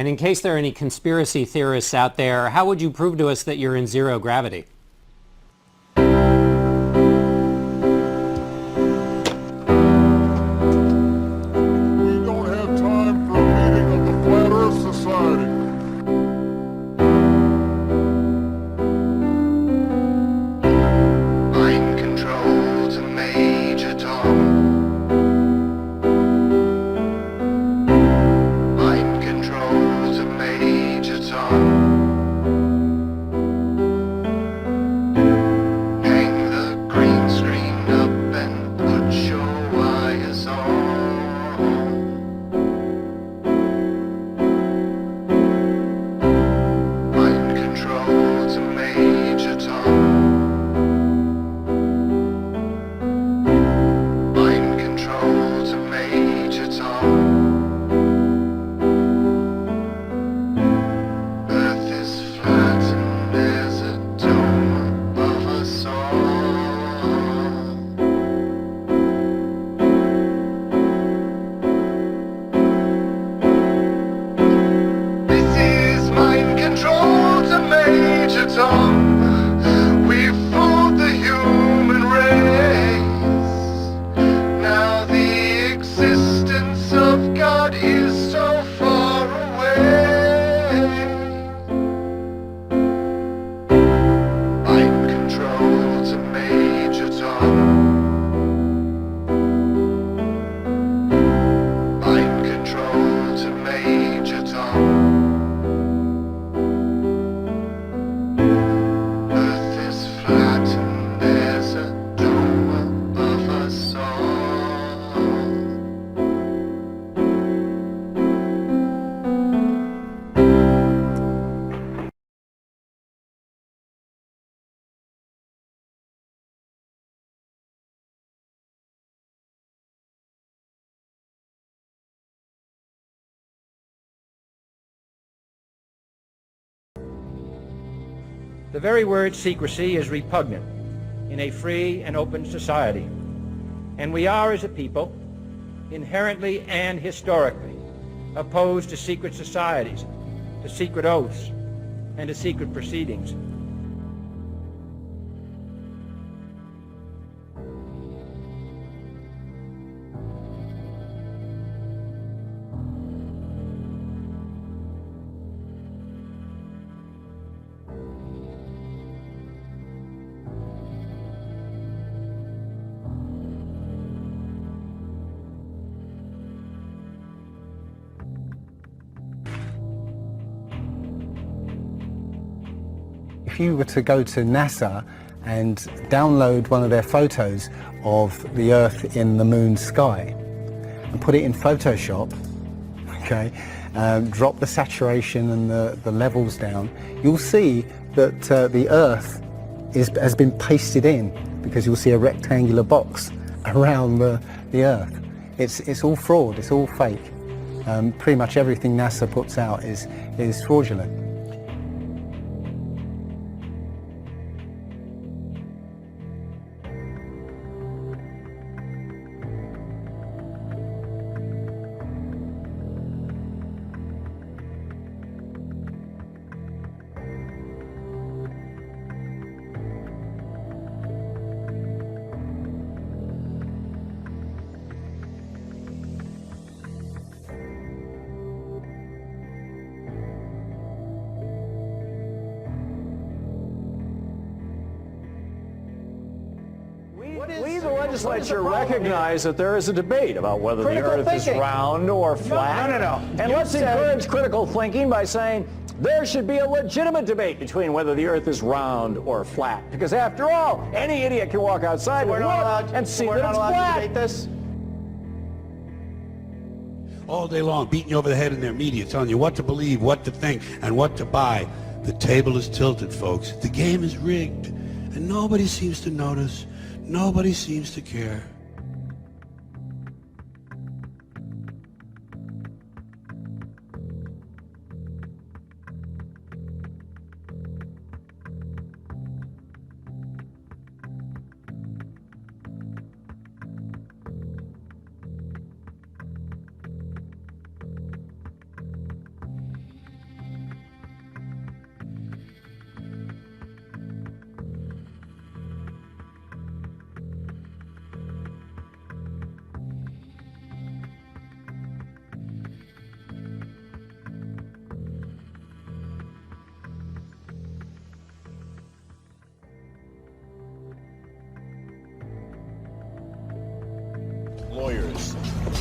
And in case there are any conspiracy theorists out there, how would you prove to us that you're in zero gravity? The very word secrecy is repugnant in a free and open society, and we are, as a people, inherently and historically opposed to secret societies, to secret oaths, and to secret proceedings. If you were to go to NASA and download one of their photos of the Earth in the moon's sky and put it in Photoshop, okay, drop the saturation and the levels down, you'll see that the Earth has been pasted in, because you'll see a rectangular box around the Earth. It's all fraud, it's all fake. Pretty much everything NASA puts out is fraudulent. We, the legislature, recognize that there is a debate about whether the Earth is round or flat. No. And let's encourage critical thinking by saying there should be a legitimate debate between whether the Earth is round or flat. Because after all, any idiot can walk outside and look and see that it's flat. To debate this? All day long, beating you over the head in their media, telling you what to believe, what to think, and what to buy. The table is tilted, folks. The game is rigged. And nobody seems to notice. Nobody seems to care.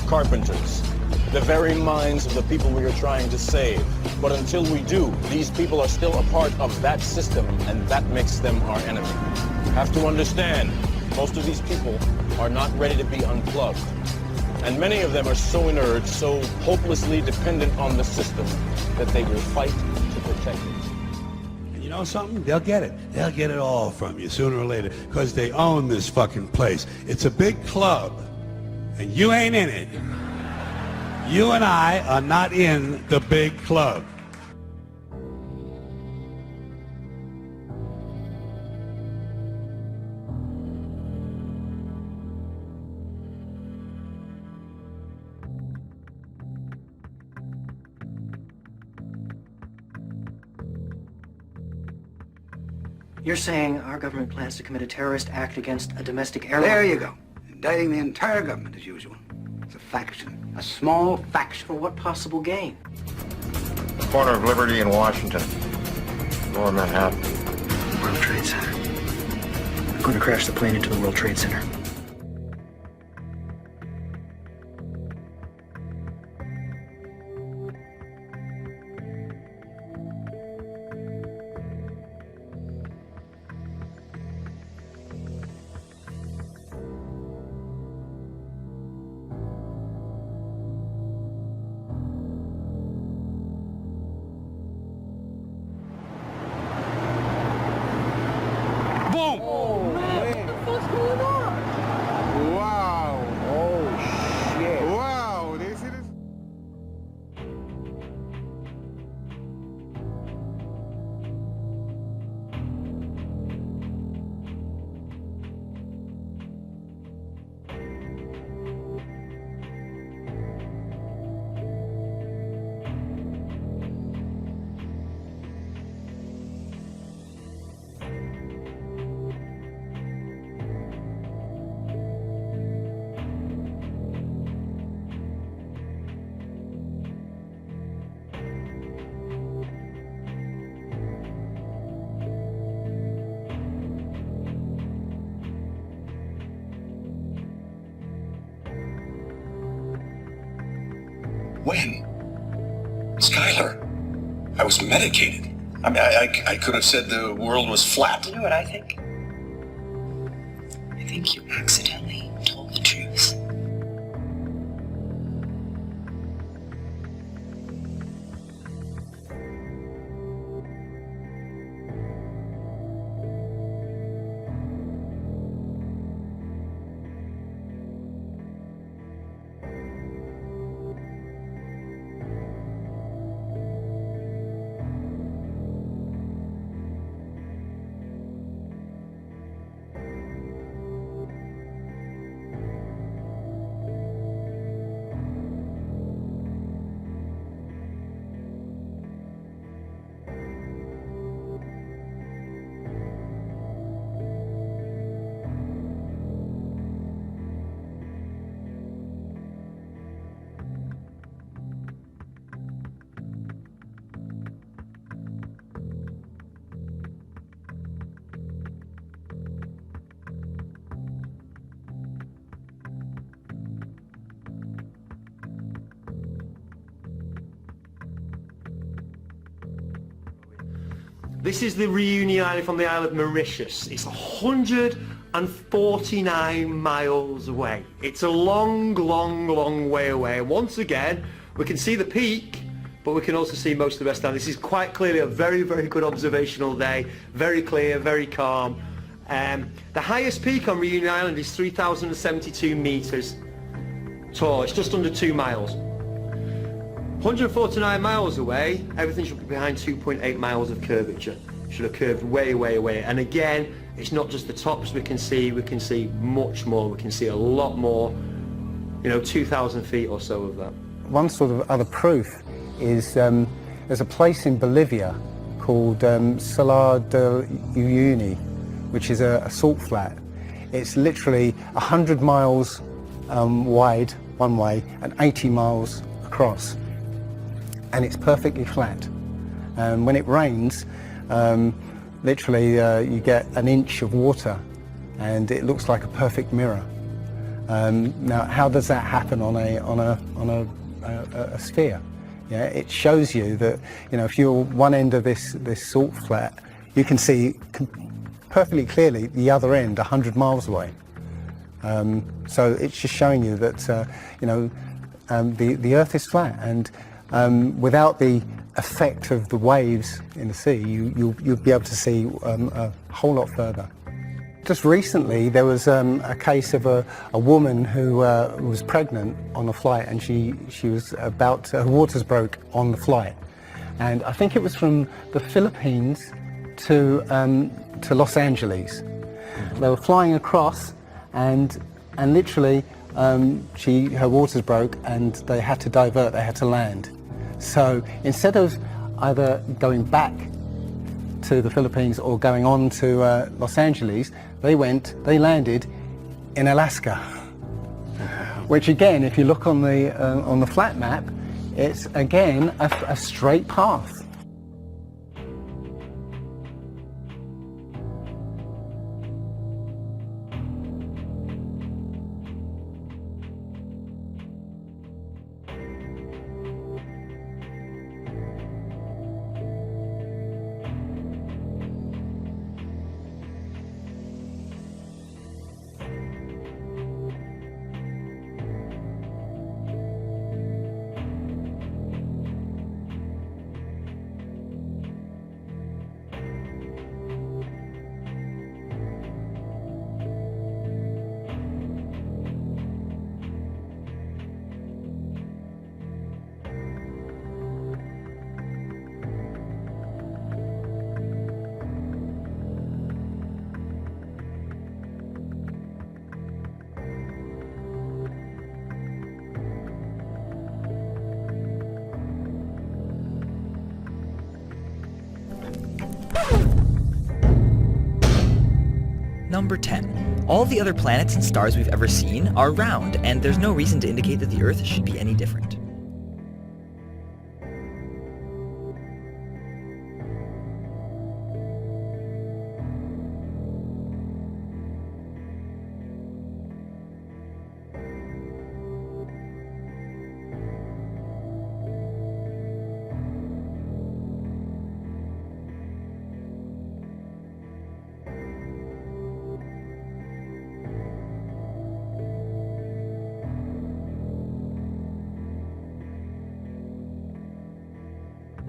carpenters, the very minds of the people we are trying to save. But until we do, these people are still a part of that system, and that makes them our enemy. You have to understand, most of these people are not ready to be unplugged. And many of them are so inert, so hopelessly dependent on the system, that they will fight to protect it. And you know something? They'll get it. They'll get it all from you sooner or later, because they own this fucking place. It's a big club, and you ain't in it. You and I are not in the big club. You're saying our government plans to commit a terrorist act against a domestic airline? There you go. Indicting the entire government as usual. It's a faction. A small faction. For what possible gain? Corner of Liberty and Washington. Lower Manhattan. World Trade Center. I'm going to crash the plane into the World Trade Center. When? Skylar, I was medicated. I mean, I could have said the world was flat. You know what I think? I think you accidentally told the truth. This is the reunion island from the Isle of Mauritius. It's 149 miles away. It's a long, long, long way away. And once again, we can see the peak, but we can also see most of the rest down. This is quite clearly a very, very good observational day. Very clear, very calm. The highest peak on Reunion Island is 3,072 meters tall. It's just under 2 miles. 149 miles away, everything should be behind 2.8 miles of curvature. Should have curved way, way away. And again, it's not just the tops we can see much more. We can see a lot more, 2,000 feet or so of that. One sort of other proof is there's a place in Bolivia called Salar de Uyuni, which is a salt flat. It's literally 100 miles wide one way and 80 miles across. And it's perfectly flat. When it rains, literally you get an inch of water and it looks like a perfect mirror. Now, how does that happen on a sphere? Yeah, it shows you that, you know, if you're one end of this salt flat, you can see perfectly clearly the other end 100 miles away. So it's just showing you that you know, the Earth is flat, and without the effect of the waves in the sea, you'll be able to see a whole lot further. Just recently, there was a case of a woman who was pregnant on a flight, and she was her waters broke on the flight, and I think it was from the Philippines to Los Angeles. They were flying across, and literally her waters broke, and they had to divert. They had to land. So instead of either going back to the Philippines or going on to Los Angeles, they landed in Alaska, which again, if you look on the flat map, it's again a straight path. Number 10. All the other planets and stars we've ever seen are round, and there's no reason to indicate that the Earth should be any different.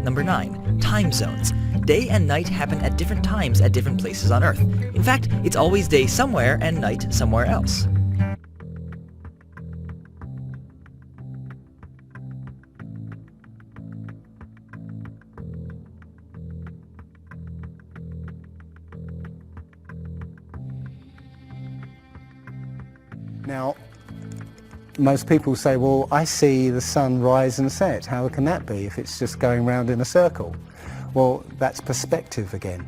Number 9. Time zones. Day and night happen at different times at different places on Earth. In fact, it's always day somewhere and night somewhere else. Now, most people say, well, I see the sun rise and set. How can that be if it's just going round in a circle? Well, that's perspective again.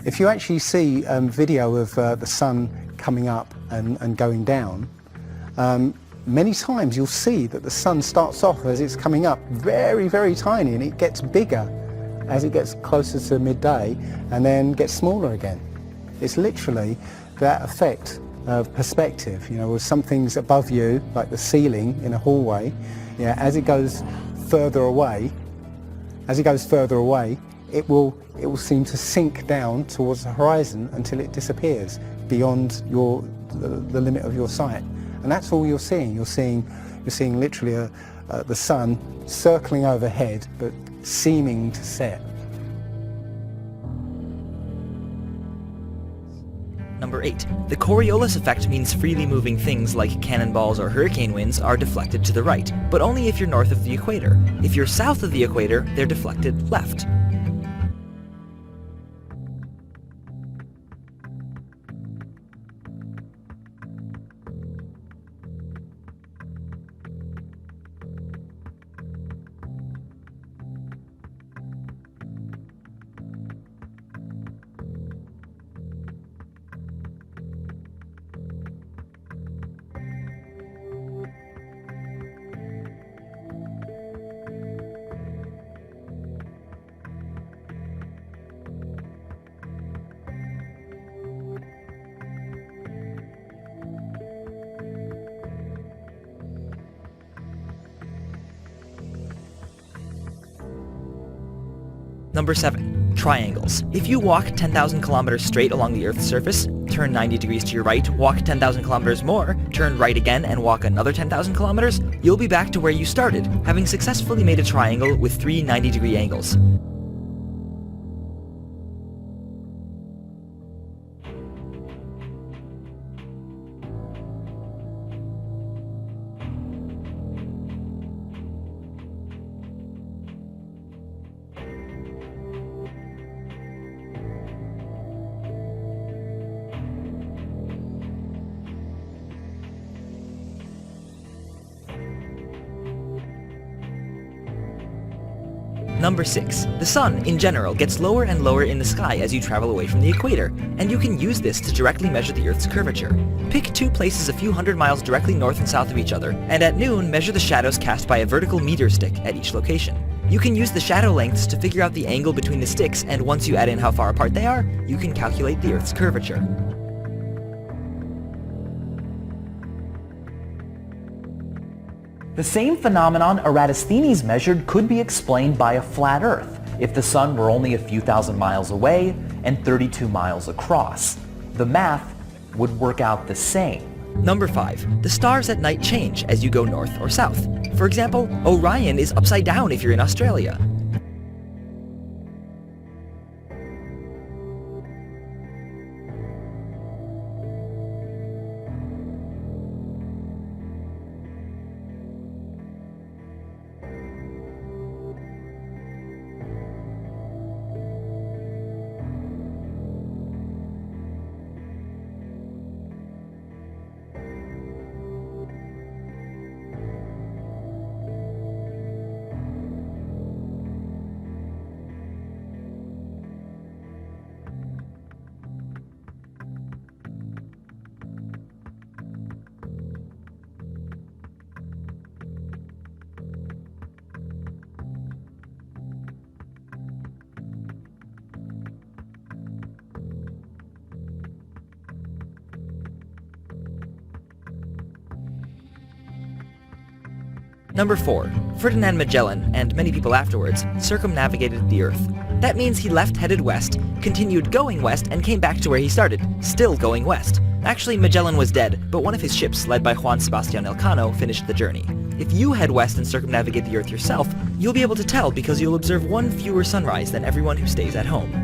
If you actually see video of the sun coming up and going down, many times you'll see that the sun starts off as it's coming up very, very tiny, and it gets bigger as it gets closer to midday and then gets smaller again. It's literally that effect of perspective, you know, with some things above you, like the ceiling in a hallway, yeah, as it goes further away, it will seem to sink down towards the horizon until it disappears beyond the limit of your sight. And that's all you're seeing. You're seeing literally the sun circling overhead, but seeming to set. Number 8. The Coriolis effect means freely moving things like cannonballs or hurricane winds are deflected to the right, but only if you're north of the equator. If you're south of the equator, they're deflected left. Number 7. Triangles. If you walk 10,000 kilometers straight along the Earth's surface, turn 90 degrees to your right, walk 10,000 kilometers more, turn right again and walk another 10,000 kilometers, you'll be back to where you started, having successfully made a triangle with 3 90-degree angles. Number 6. The sun, in general, gets lower and lower in the sky as you travel away from the equator, and you can use this to directly measure the Earth's curvature. Pick 2 places a few hundred miles directly north and south of each other, and at noon measure the shadows cast by a vertical meter stick at each location. You can use the shadow lengths to figure out the angle between the sticks, and once you add in how far apart they are, you can calculate the Earth's curvature. The same phenomenon Eratosthenes measured could be explained by a flat Earth if the sun were only a few thousand miles away and 32 miles across. The math would work out the same. Number 5. The stars at night change as you go north or south. For example, Orion is upside down if you're in Australia. Number 4. Ferdinand Magellan, and many people afterwards, circumnavigated the Earth. That means he left headed west, continued going west, and came back to where he started, still going west. Actually, Magellan was dead, but one of his ships, led by Juan Sebastian Elcano, finished the journey. If you head west and circumnavigate the Earth yourself, you'll be able to tell because you'll observe one fewer sunrise than everyone who stays at home.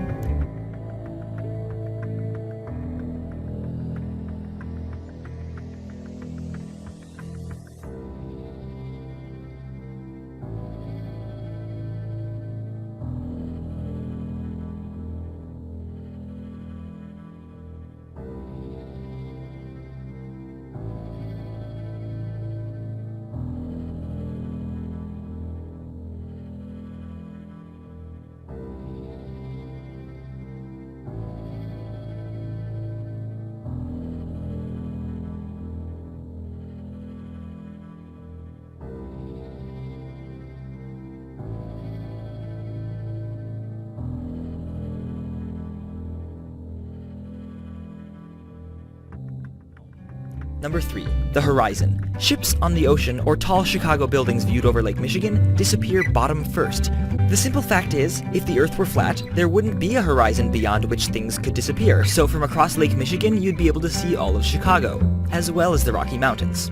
Number 3. The horizon. Ships on the ocean or tall Chicago buildings viewed over Lake Michigan disappear bottom first. The simple fact is, if the Earth were flat, there wouldn't be a horizon beyond which things could disappear, so from across Lake Michigan you'd be able to see all of Chicago, as well as the Rocky Mountains.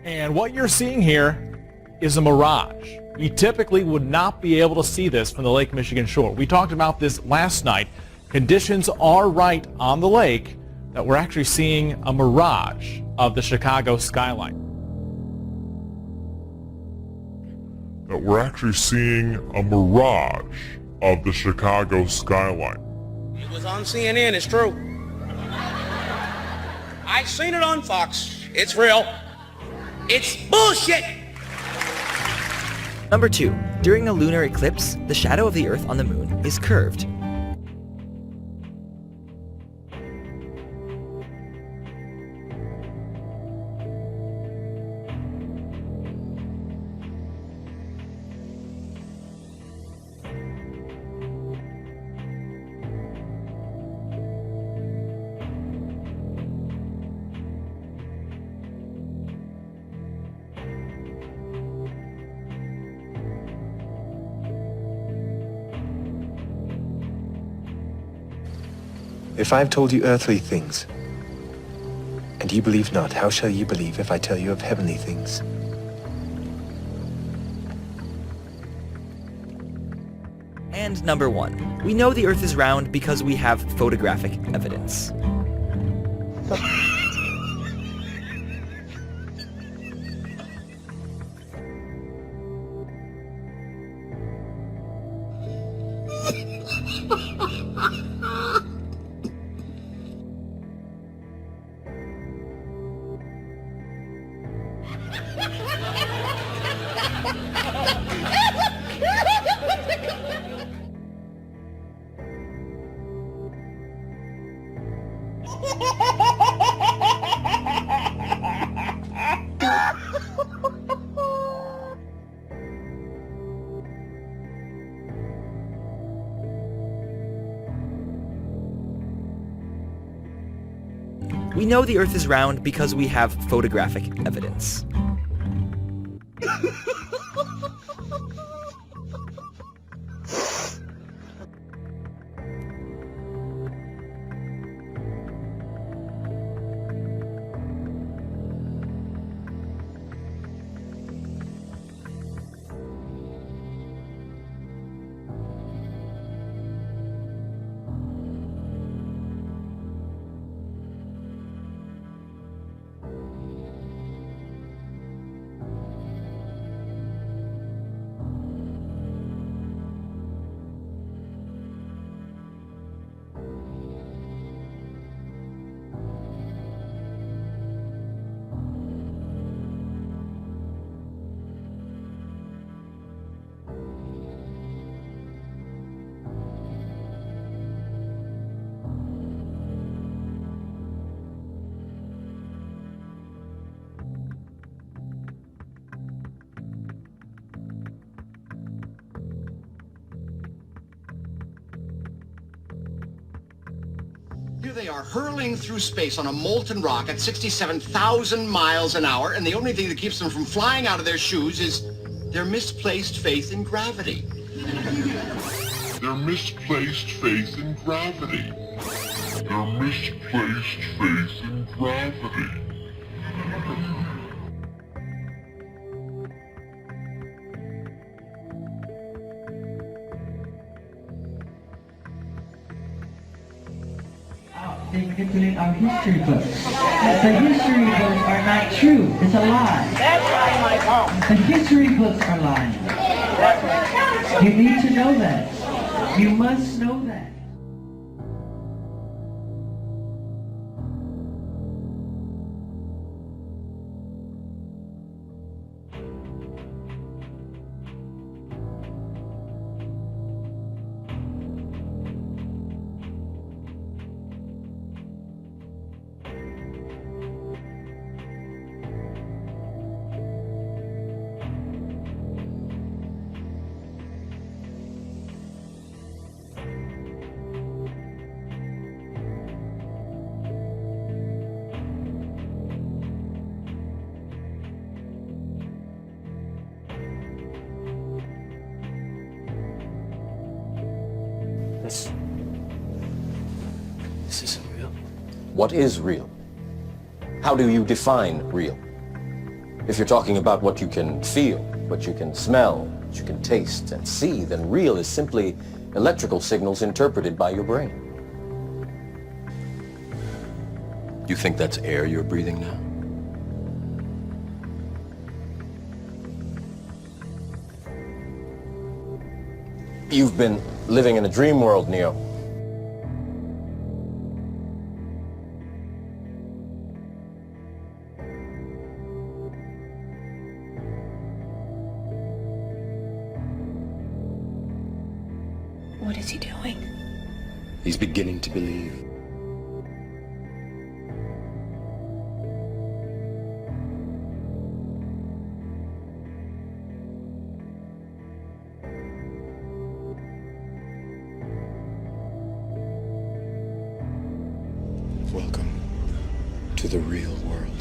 And what you're seeing here is a mirage. You typically would not be able to see this from the Lake Michigan shore. We talked about this last night. Conditions are right on the lake that we're actually seeing a mirage of the Chicago skyline. That we're actually seeing a mirage of the Chicago skyline. It was on CNN, it's true. I seen it on Fox. It's real. It's bullshit! Number 2. During a lunar eclipse, the shadow of the Earth on the moon is curved. If I've told you earthly things, and ye believe not, how shall ye believe if I tell you of heavenly things? And number 1. We know the Earth is round because we have photographic evidence. We know the Earth is round because we have photographic evidence. Here they are hurling through space on a molten rock at 67,000 miles an hour, and the only thing that keeps them from flying out of their shoes is their misplaced faith in gravity. Their misplaced faith in gravity. Their misplaced faith in gravity. They manipulate our history books. The history books are not true. It's a lie. That's right, Michael. The history books are lying. You need to know that. You must know that. This isn't real. What is real? How do you define real? If you're talking about what you can feel, what you can smell, what you can taste and see, then real is simply electrical signals interpreted by your brain. You think that's air you're breathing now? You've been living in a dream world, Neo. What is he doing? He's beginning to believe. Welcome to the real world.